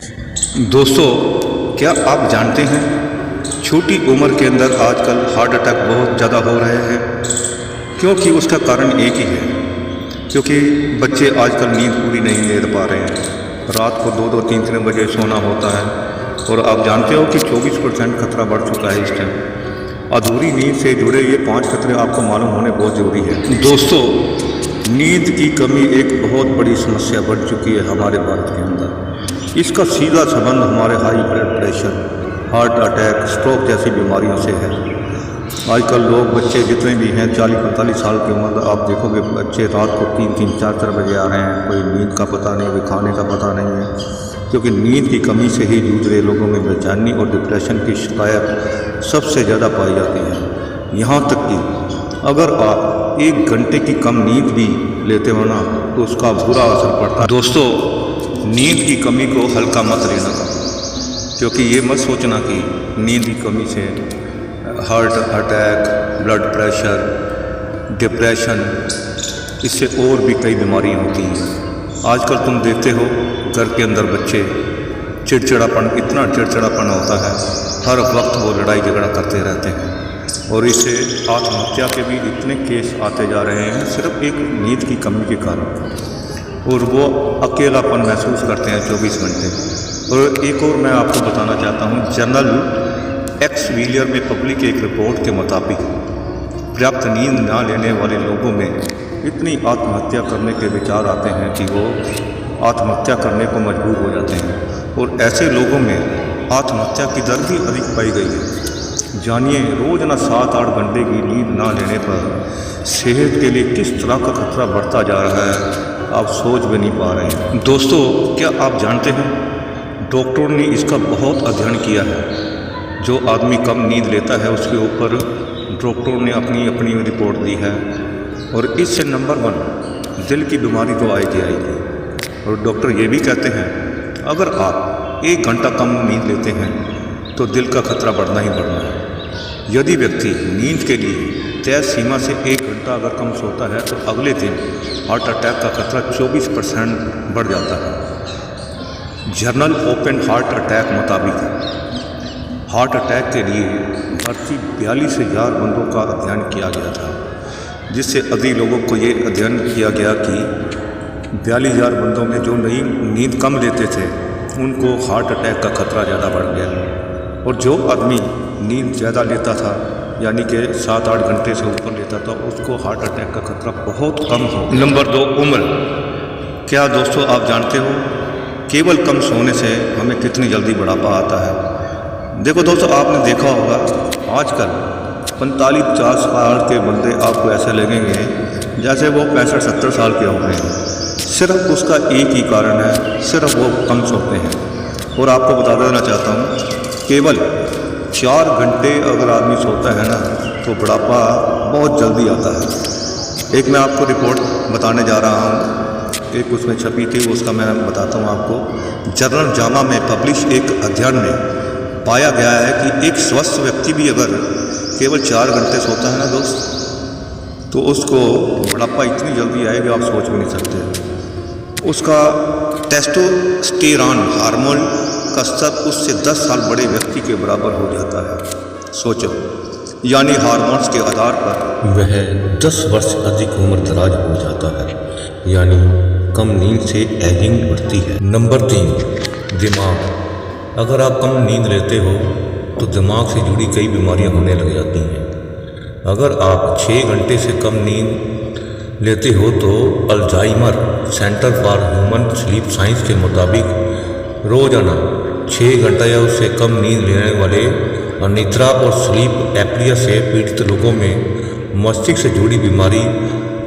दोस्तों, क्या आप जानते हैं छोटी उम्र के अंदर आजकल हार्ट अटैक बहुत ज़्यादा हो रहे हैं? क्योंकि उसका कारण एक ही है, क्योंकि बच्चे आजकल नींद पूरी नहीं ले पा रहे हैं। रात को 2-2, 3-3 बजे सोना होता है और आप जानते हो कि 24% खतरा बढ़ चुका है इस टाइम। अधूरी नींद से जुड़े ये 5 खतरे आपको मालूम होने बहुत ज़रूरी है। दोस्तों, नींद की कमी एक बहुत बड़ी समस्या बढ़ चुकी है हमारे भारत के अंदर। इसका सीधा संबंध हमारे high blood pressure, heart attack, stroke जैसी बीमारियों से है। आजकल लोग, बच्चे जितने भी हैं 40-45 साल की उम्र, आप देखोगे बच्चे रात को 3-3, 4-4 बजे आ रहे हैं। कोई नींद का पता नहीं, कोई खाने का पता नहीं है, क्योंकि नींद की कमी से ही जूझ रहे लोगों में बेचैनी और डिप्रेशन की शिकायत सबसे ज़्यादा पाई जाती है। यहाँ तक कि अगर आप 1 घंटे की कम नींद भी लेते हो ना, तो उसका बुरा असर पड़ता है। दोस्तों, नींद की कमी को हल्का मत लेना, क्योंकि ये मत सोचना कि नींद की कमी से heart attack, blood pressure, depression, इससे और भी कई बीमारियाँ होती हैं। आजकल तुम देखते हो घर के अंदर बच्चे चिड़चिड़ापन, इतना चिड़चिड़ापन होता है, हर वक्त वो लड़ाई झगड़ा करते रहते हैं और इससे आत्महत्या के भी इतने केस आते जा रहे हैं, सिर्फ एक नींद की कमी के कारण। और वो अकेलापन महसूस करते हैं 24 घंटे। और एक और मैं आपको बताना चाहता हूँ, जर्नल एक्सवीलियर में पब्लिक एक रिपोर्ट के मुताबिक पर्याप्त नींद ना लेने वाले लोगों में इतनी आत्महत्या करने के विचार आते हैं कि वो आत्महत्या करने को मजबूर हो जाते हैं। और ऐसे लोगों में आत्महत्या की दर भी अधिक पाई गई है। जानिए, रोज़ाना 7-8 घंटे की नींद ना लेने पर सेहत के लिए किस तरह का खतरा बढ़ता जा रहा है, आप सोच भी नहीं पा रहे हैं। दोस्तों, क्या आप जानते हैं डॉक्टरों ने इसका बहुत अध्ययन किया है। जो आदमी कम नींद लेता है उसके ऊपर डॉक्टरों ने अपनी रिपोर्ट दी है, और इससे नंबर 1 दिल की बीमारी तो आएगी। और डॉक्टर ये भी कहते हैं अगर आप 1 घंटा कम नींद लेते हैं तो दिल का खतरा बढ़ना ही बढ़ना है। यदि व्यक्ति नींद के लिए तय सीमा से 1 घंटा अगर कम सोता है तो अगले दिन हार्ट अटैक का खतरा 24% बढ़ जाता है। जर्नल ओपन हार्ट अटैक मुताबिक हार्ट अटैक के लिए भर्ती 42,000 बंदों का अध्ययन किया गया था, जिससे अधिक लोगों को ये अध्ययन किया गया कि 42,000 बंदों में जो नई नींद कम लेते थे उनको हार्ट अटैक का खतरा ज़्यादा बढ़ गया, और जो आदमी नींद ज़्यादा लेता था, यानी कि 7-8 घंटे से ऊपर लेता था, उसको हार्ट अटैक का खतरा बहुत कम हो। नंबर 2, उम्र। क्या दोस्तों आप जानते हो केवल कम सोने से हमें कितनी जल्दी बुढ़ापा आता है? देखो दोस्तों, आपने देखा होगा आजकल 45-50 साल के बंदे आपको ऐसे लगेंगे जैसे वो 65-70 साल के हो गए हैं। सिर्फ उसका एक ही कारण है, सिर्फ वो कम सोते हैं। और आपको बता देना चाहता हूँ, केवल 4 घंटे अगर आदमी सोता है ना, तो बुढ़ापा बहुत जल्दी आता है। एक मैं आपको रिपोर्ट बताने जा रहा हूँ, एक उसमें छपी थी, उसका मैं बताता हूँ आपको। जर्नल जामा में पब्लिश एक अध्ययन में पाया गया है कि एक स्वस्थ व्यक्ति भी अगर केवल 4 घंटे सोता है ना दोस्त, तो उसको बुढ़ापा इतनी जल्दी आएगा आप सोच भी नहीं सकते। उसका टेस्टोस्टेरॉन हार्मोन का स्तर उससे 10 साल बड़े व्यक्ति के बराबर हो जाता है। सोचो, यानी हार्मोन्स के आधार पर वह 10 वर्ष अधिक उम्र दराज हो जाता है, यानी कम नींद से एजिंग बढ़ती है। नंबर 3, दिमाग। अगर आप कम नींद लेते हो तो दिमाग से जुड़ी कई बीमारियां होने लग जाती हैं। अगर आप 6 घंटे से कम नींद लेते हो तो Alzheimer centre for human sleep science के मुताबिक रोजाना 6 घंटा या उससे कम नींद लेने वाले अनिद्रा और स्लीप एप्निया से पीड़ित लोगों में मस्तिष्क से जुड़ी बीमारी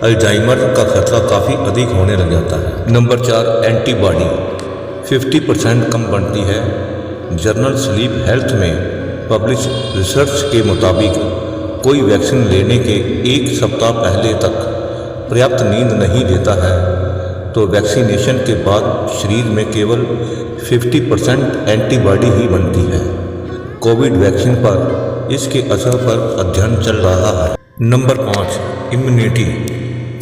अल्जाइमर का खतरा काफ़ी अधिक होने लग जाता है। नंबर 4, एंटीबॉडी 50% कम बनती है। जर्नल स्लीप हेल्थ में पब्लिश रिसर्च के मुताबिक कोई वैक्सीन लेने के 1 सप्ताह पहले तक पर्याप्त नींद नहीं लेता है तो वैक्सीनेशन के बाद शरीर में केवल 50% एंटीबॉडी ही बनती है। कोविड वैक्सीन पर इसके असर पर अध्ययन चल रहा है। Number 5, immunity.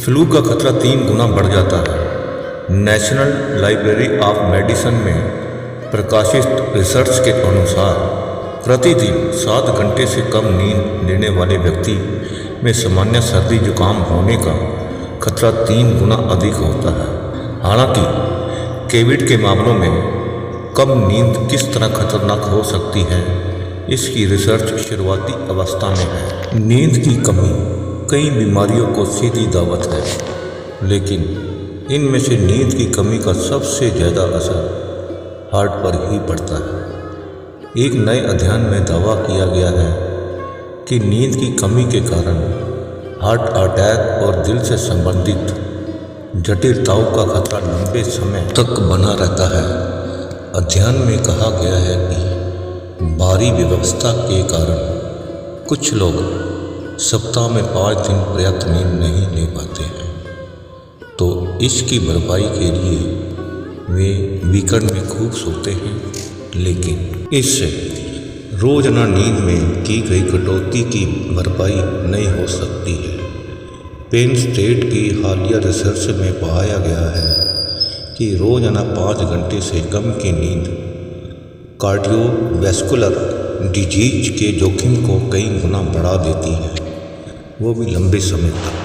फ्लू का खतरा 3 गुना बढ़ जाता है। नेशनल लाइब्रेरी ऑफ मेडिसिन में प्रकाशित रिसर्च के अनुसार प्रतिदिन 7 घंटे से कम नींद लेने वाले व्यक्ति में सामान्य सर्दी जुकाम होने का खतरा 3 गुना अधिक होता है। हालांकि कोविड के मामलों में कम नींद किस तरह खतरनाक हो सकती है, इसकी रिसर्च शुरुआती अवस्था में है। नींद की कमी कई बीमारियों को सीधी दावत है, लेकिन इनमें से नींद की कमी का सबसे ज़्यादा असर हार्ट पर ही पड़ता है। एक नए अध्ययन में दावा किया गया है कि नींद की कमी के कारण हार्ट अटैक और दिल से संबंधित जटिलताओं का खतरा लंबे समय तक बना रहता है। अध्ययन में कहा गया है कि भारी व्यवस्था के कारण कुछ लोग सप्ताह में 5 दिन पर्याप्त नींद नहीं ले पाते हैं, तो इसकी भरपाई के लिए वे वीकेंड में खूब सोते हैं, लेकिन इससे रोजाना नींद में की गई कटौती की भरपाई नहीं हो सकती है। पेन स्टेट की हालिया रिसर्च में पाया गया है कि रोजाना 5 घंटे से कम की नींद कार्डियोवैस्कुलर डिजीज के जोखिम को कई गुना बढ़ा देती है, वो भी लंबे समय तक।